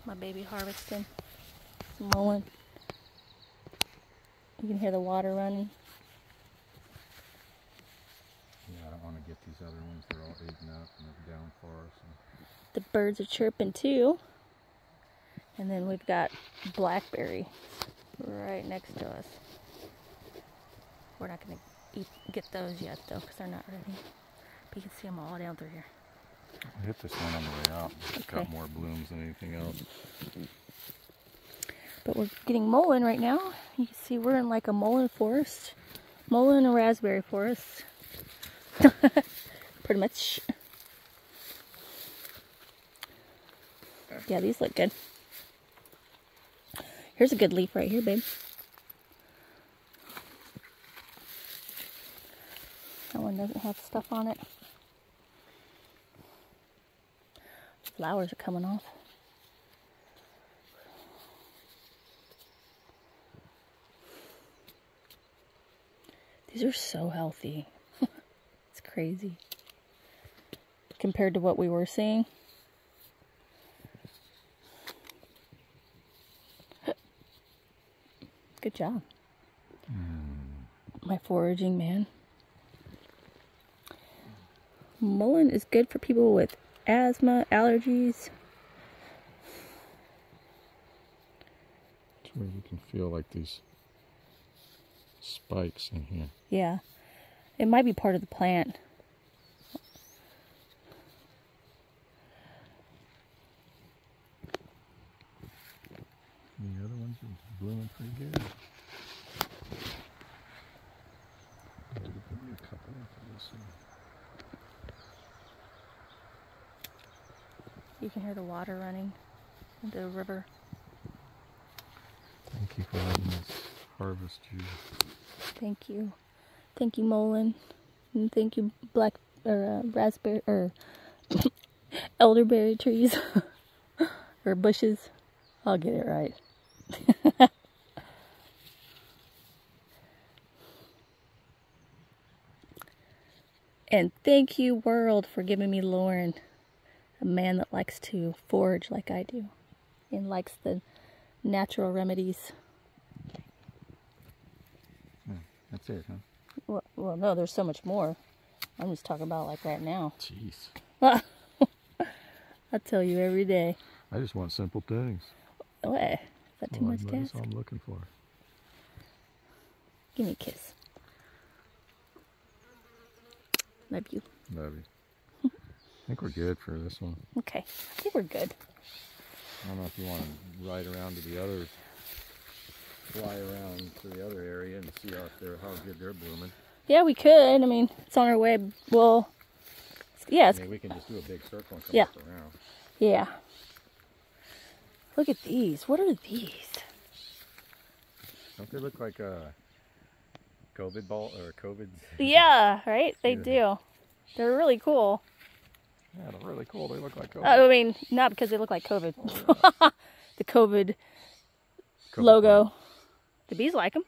My baby harvesting some mullein. You can hear the water running. Yeah, I don't want to get these other ones. They're all eaten up and they're down for us. The birds are chirping too. And then we've got blackberry right next to us. We're not going to get those yet though, because they're not ready. But you can see them all down through here. I hit this one on the way out. It's got more blooms than anything else. But we're getting mullein right now. You can see we're in like a mullein forest. Mullein and raspberry forest. Pretty much. Yeah, these look good. Here's a good leaf right here, babe. That one doesn't have stuff on it. Flowers are coming off. These are so healthy. It's crazy. Compared to what we were seeing. Good job. My foraging man. Mullein is good for people with asthma, allergies. It's where you can feel like these spikes in here. Yeah. It might be part of the plant. The other ones are blooming pretty good. There'll be a couple of this one. You can hear the water running into the river. Thank you for letting us harvest you. Thank you. Thank you, Mullein. And thank you, raspberry, or elderberry trees. Or bushes. I'll get it right. And thank you, world, for giving me Lauren, a man that likes to forage like I do and likes the natural remedies. That's it, huh? Well, no, there's so much more. I'm just talking about like right now. Jeez. I tell you every day. I just want simple things. What? Is that too much to ask? That's all I'm looking for. Give me a kiss. Love you. Love you. I think we're good for this one. Okay. I think we're good. I don't know if you want to ride around to the others. Fly around to the other area and see how good they're blooming. Yeah, we could. I mean, it's on our way. Well, yeah. I mean, we can just do a big circle and come Yeah. up around. Yeah. Look at these. What are these? Don't they look like a COVID ball or COVID? Yeah, right? They Yeah. do. They're really cool. Yeah, they're really cool. They look like COVID. I mean, not because they look like COVID. Oh, yeah. The COVID COVID logo. The bees like them.